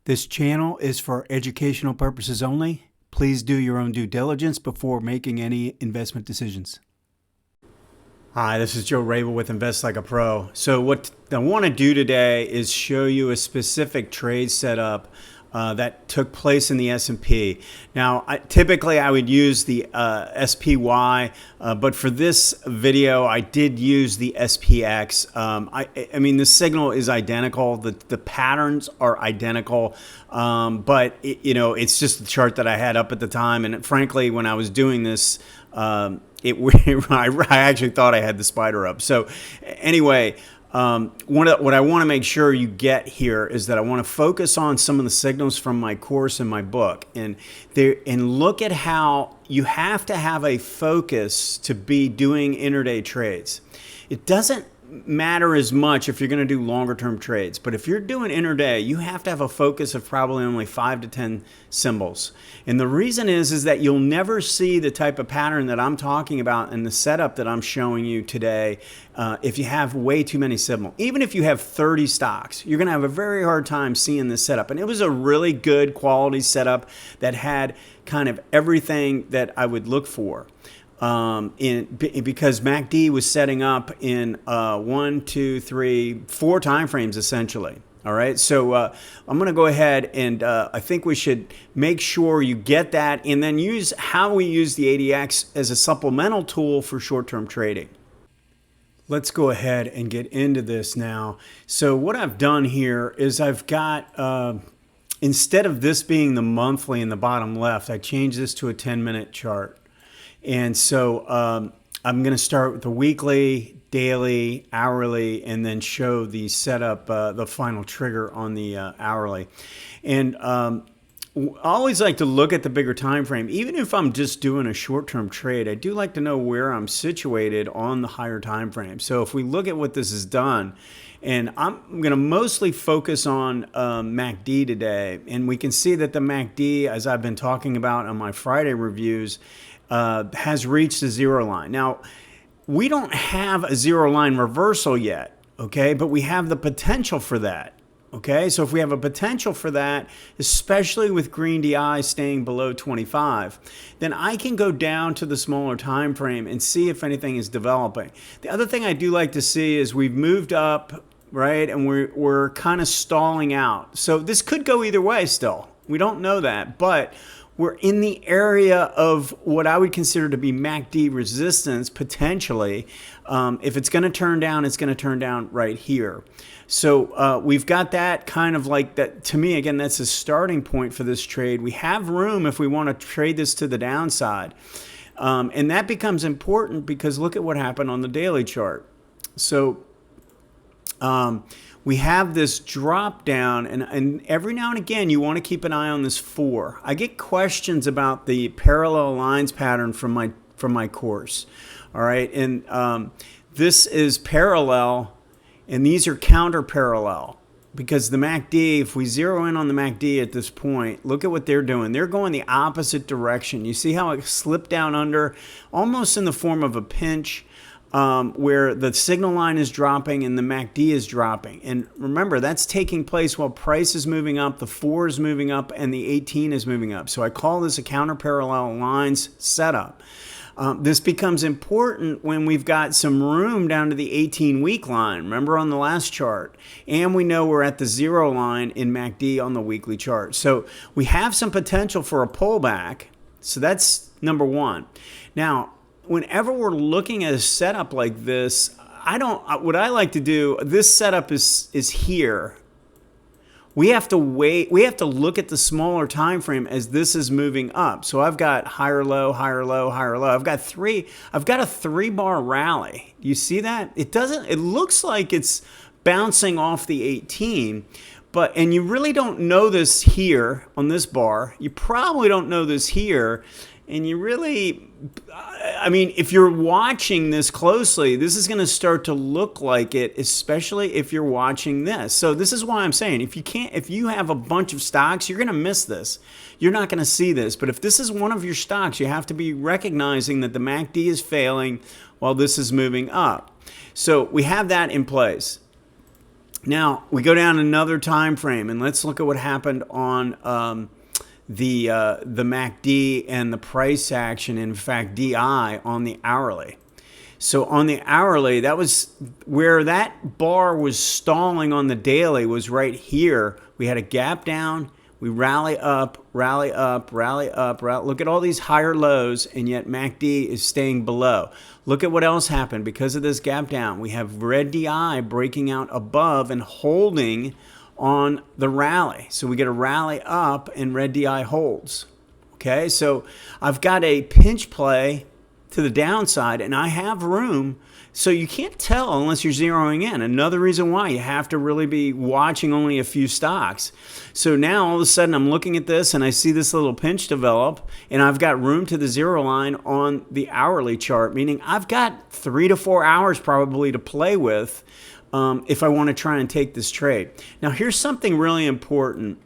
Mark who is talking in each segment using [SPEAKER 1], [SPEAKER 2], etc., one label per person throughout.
[SPEAKER 1] This channel is for educational purposes only. Please do your own due diligence before making any investment decisions. Hi, this is Joe Rabil with Invest Like a Pro. So what I want to do today is show you a specific trade setup that took place in the S&P. Now, typically I would use the SPY, but for this video, I did use the SPX. I mean, the signal is identical. The patterns are identical, but it's just the chart that I had up at the time. And frankly, when I was doing this, I actually thought I had the spider up. So anyway, what I want to make sure you get here is that I want to focus on some of the signals from my course and my book, and look at how you have to have a focus to be doing intraday trades. It doesn't matter as much if you're going to do longer term trades, but if you're doing intraday, you have to have a focus of probably only 5 to 10 symbols. And the reason is that you'll never see the type of pattern that I'm talking about in the setup that I'm showing you today if you have way too many symbols. Even if you have 30 stocks, you're going to have a very hard time seeing this setup. And it was a really good quality setup that had kind of everything that I would look for. Because MACD was setting up in 1, 2, 3, 4 time frames essentially. All right, so I'm going to go ahead and I think we should make sure you get that, and then use how we use the ADX as a supplemental tool for short-term trading. Let's go ahead and get into this now. So what I've done here is I've got, instead of this being the monthly in the bottom left, I changed this to a 10-minute chart. And so I'm going to start with the weekly, daily, hourly, and then show the setup, the final trigger on the hourly. And I always like to look at the bigger time frame. Even if I'm just doing a short-term trade, I do like to know where I'm situated on the higher time frame. So if we look at what this has done, and I'm going to mostly focus on MACD today, and we can see that the MACD, as I've been talking about on my Friday reviews, has reached the zero line. Now, we don't have a zero line reversal yet, okay? But we have the potential for that, okay? So if we have a potential for that, especially with green DI staying below 25, then I can go down to the smaller time frame and see if anything is developing. The other thing I do like to see is we've moved up, right? And we're kind of stalling out. So this could go either way still. We don't know that, but we're in the area of what I would consider to be MACD resistance potentially. If it's going to turn down, it's going to turn down right here. So we've got that kind of like that. To me, again, that's a starting point for this trade. We have room if we want to trade this to the downside. And that becomes important because look at what happened on the daily chart. So we have this drop down, and every now and again you want to keep an eye on this 4. I get questions about the parallel lines pattern from my course. All right, and this is parallel, and these are counter parallel because the MACD, if we zero in on the MACD at this point, look at what they're doing. They're going the opposite direction. You see how it slipped down under, almost in the form of a pinch. Where the signal line is dropping and the MACD is dropping. And remember, that's taking place while price is moving up, the 4 is moving up, and the 18 is moving up. So I call this a counter-parallel lines setup. This becomes important when we've got some room down to the 18-week line. Remember on the last chart. And we know we're at the 0 line in MACD on the weekly chart. So we have some potential for a pullback. So that's number 1. Now, whenever we're looking at a setup like this, what I like to do, this setup is here. We have to wait. We have to look at the smaller time frame as this is moving up. So I've got higher low, higher low, higher low. I've got a 3-bar rally. You see that? It looks like it's bouncing off the 18. And you really don't know this here on this bar. You probably don't know this here. And you really, I mean, if you're watching this closely, this is going to start to look like it, especially if you're watching this. So this is why I'm saying, if you have a bunch of stocks, you're going to miss this. You're not going to see this. But if this is one of your stocks, you have to be recognizing that the MACD is failing while this is moving up. So we have that in place. Now we go down another time frame, and let's look at what happened on the MACD and the price action. In fact, DI on the hourly. So on the hourly, that was where that bar was stalling on the daily, was right here. We had a gap down. We rally up, rally up, rally up, rally. Look at all these higher lows, and yet MACD is staying below. Look at what else happened because of this gap down. We have red DI breaking out above and holding on the rally. So we get a rally up and red DI holds. Okay, so I've got a pinch play to the downside, and I have room. So you can't tell unless you're zeroing in. Another reason why you have to really be watching only a few stocks. So now all of a sudden I'm looking at this and I see this little pinch develop, and I've got room to the zero line on the hourly chart, meaning I've got 3 to 4 hours probably to play with if I want to try and take this trade. Now here's something really important.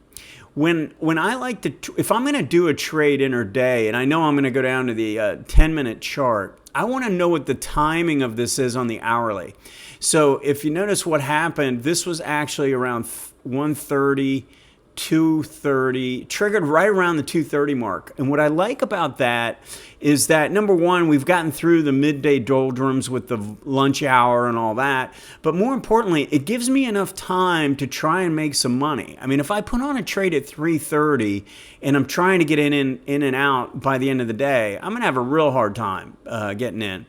[SPEAKER 1] When I like to, if I'm going to do a trade intraday, and I know I'm going to go down to the 10-minute chart, I want to know what the timing of this is on the hourly. So if you notice what happened, this was actually around 1:30, 2:30, triggered right around the 2:30 mark. And what I like about that is that, number one, we've gotten through the midday doldrums with the lunch hour and all that. But more importantly, it gives me enough time to try and make some money. I mean, if I put on a trade at 3:30 and I'm trying to get in and out by the end of the day, I'm going to have a real hard time getting in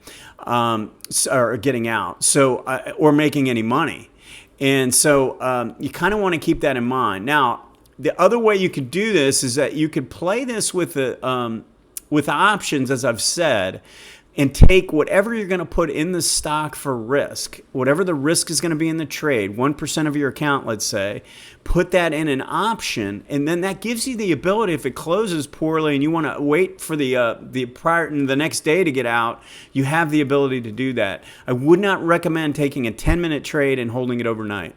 [SPEAKER 1] or getting out, so or making any money. And so you kind of want to keep that in mind. Now, the other way you could do this is that you could play this with options, as I've said, and take whatever you're going to put in the stock for risk, whatever the risk is going to be in the trade, 1% of your account, let's say, put that in an option, and then that gives you the ability, if it closes poorly and you want to wait for the next day to get out, you have the ability to do that. I would not recommend taking a 10-minute trade and holding it overnight.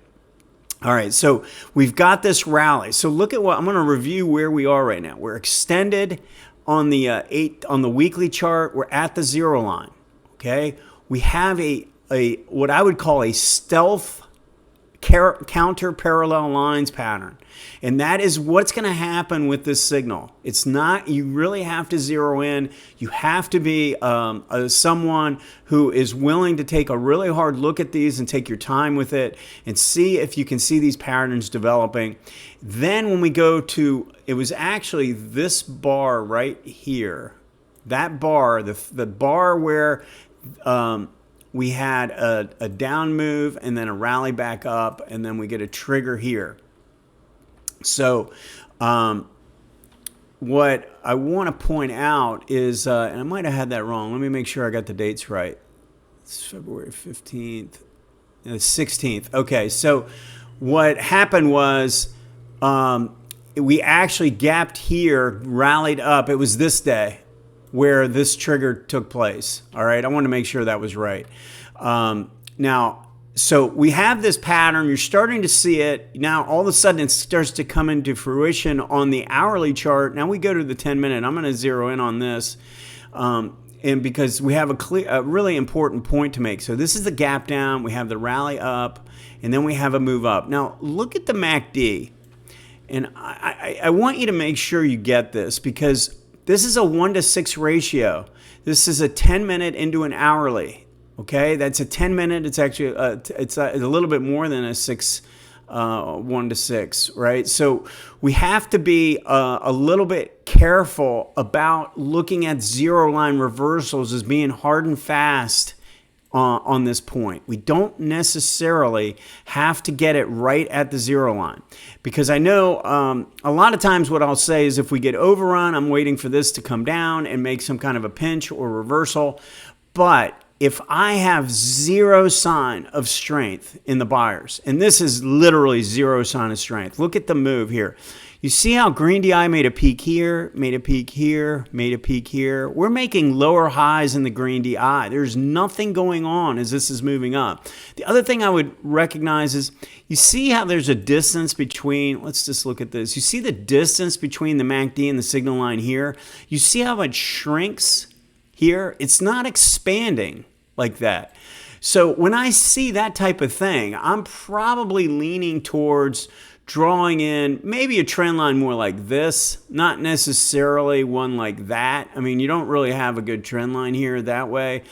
[SPEAKER 1] All right, so we've got this rally. So look at what I'm going to review where we are right now. We're extended on the weekly chart. We're at the zero line. Okay, we have a what I would call a stealth counter parallel lines pattern, and that is what's going to happen with this signal. It's not, you really have to zero in. You have to be someone who is willing to take a really hard look at these and take your time with it and see if you can see these patterns developing. Then when we go to, it was actually this bar right here, that bar, the bar where we had a down move and then a rally back up, and then we get a trigger here. So what I want to point out is, and I might have had that wrong. Let me make sure I got the dates right. It's February 15th, 16th. Okay, so what happened was we actually gapped here, rallied up. It was this day where this trigger took place. All right, I want to make sure that was right. Now, so we have this pattern. You're starting to see it. Now, all of a sudden, it starts to come into fruition on the hourly chart. Now we go to the 10-minute. I'm going to zero in on this. And because we have a really important point to make. So this is the gap down. We have the rally up, and then we have a move up. Now, look at the MACD. And I want you to make sure you get this, because this is a 1-to-6 ratio. This is a 10-minute into an hourly. Okay, that's a 10-minute. It's actually it's a little bit more than a 1-to-6, right? So we have to be a little bit careful about looking at zero line reversals as being hard and fast on this point. We don't necessarily have to get it right at the zero line, because I know a lot of times what I'll say is, if we get overrun, I'm waiting for this to come down and make some kind of a pinch or reversal. But if I have zero sign of strength in the buyers, and this is literally zero sign of strength, look at the move here. You see how green DI made a peak here, made a peak here, made a peak here. We're making lower highs in the green DI. There's nothing going on as this is moving up. The other thing I would recognize is, you see how there's a distance between, let's just look at this. You see the distance between the MACD and the signal line here? You see how it shrinks here? It's not expanding like that. So when I see that type of thing, I'm probably leaning towards drawing in maybe a trend line more like this, not necessarily one like that. I mean, you don't really have a good trend line here that way.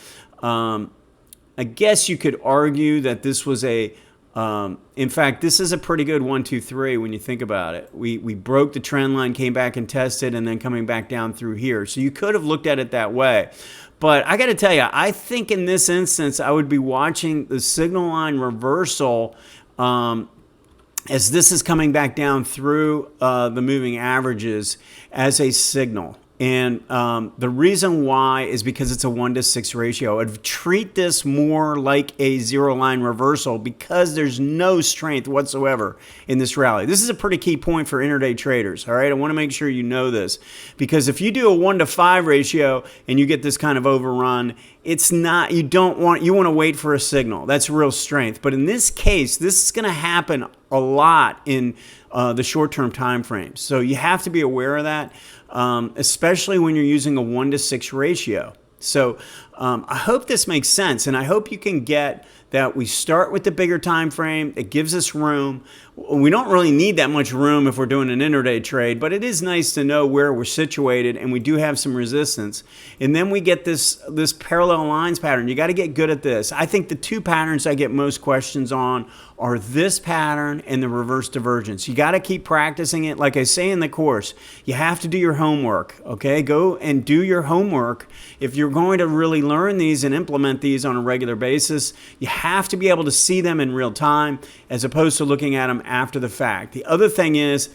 [SPEAKER 1] I guess you could argue that this was in fact, this is a pretty good 1, 2, 3 when you think about it. We broke the trend line, came back and tested, and then coming back down through here. So you could have looked at it that way. But I got to tell you, I think in this instance, I would be watching the signal line reversal as this is coming back down through the moving averages as a signal. And the reason why is because it's a 1-to-6 ratio. I'd treat this more like a zero line reversal because there's no strength whatsoever in this rally. This is a pretty key point for intraday traders. All right, I want to make sure you know this, because if you do a 1-to-5 ratio and you get this kind of overrun, it's not, you want to wait for a signal. That's real strength. But in this case, this is going to happen a lot in the short-term time frames. So you have to be aware of that, especially when you're using a 1-to-6 ratio. So I hope this makes sense, and I hope you can get that we start with the bigger time frame. It gives us room. We don't really need that much room if we're doing an intraday trade, but it is nice to know where we're situated, and we do have some resistance. And then we get this parallel lines pattern. You got to get good at this. I think the two patterns I get most questions on are this pattern and the reverse divergence. You got to keep practicing it. Like I say in the course, you have to do your homework, okay? Go and do your homework. If you're going to really learn these and implement these on a regular basis, you have to be able to see them in real time as opposed to looking at them after the fact. The other thing is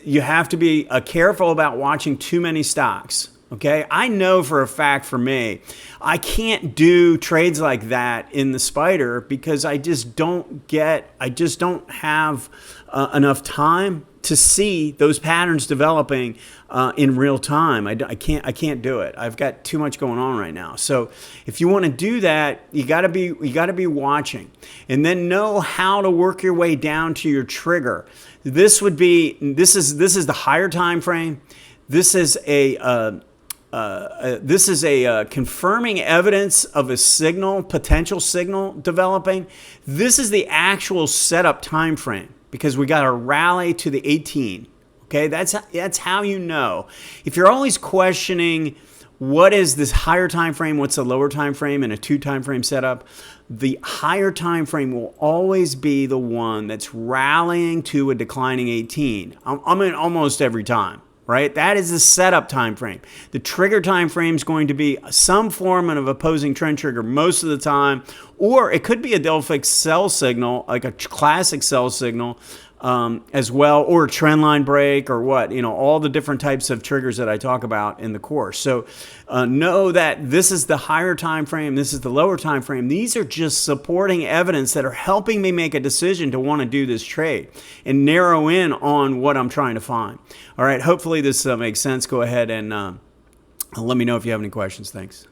[SPEAKER 1] you have to be careful about watching too many stocks. Okay, I know for a fact for me, I can't do trades like that in the spider because I just don't have enough time to see those patterns developing in real time. I can't do it. I've got too much going on right now. So if you want to do that, you got to be watching, and then know how to work your way down to your trigger. This is the higher time frame. This is a confirming evidence of a signal, potential signal developing. This is the actual setup time frame because we got a rally to the 18. Okay, that's how you know. If you're always questioning what is this higher time frame, what's the lower time frame in a 2 time frame setup, the higher time frame will always be the one that's rallying to a declining 18. I mean, almost every time. Right? That is the setup time frame. The trigger time frame is going to be some form of opposing trend trigger most of the time, or it could be a Delphic sell signal, like a classic sell signal as well, or a trend line break, or what, all the different types of triggers that I talk about in the course. So know that this is the higher time frame, this is the lower time frame. These are just supporting evidence that are helping me make a decision to want to do this trade and narrow in on what I'm trying to find. All right, hopefully this makes sense. Go ahead and let me know if you have any questions. Thanks.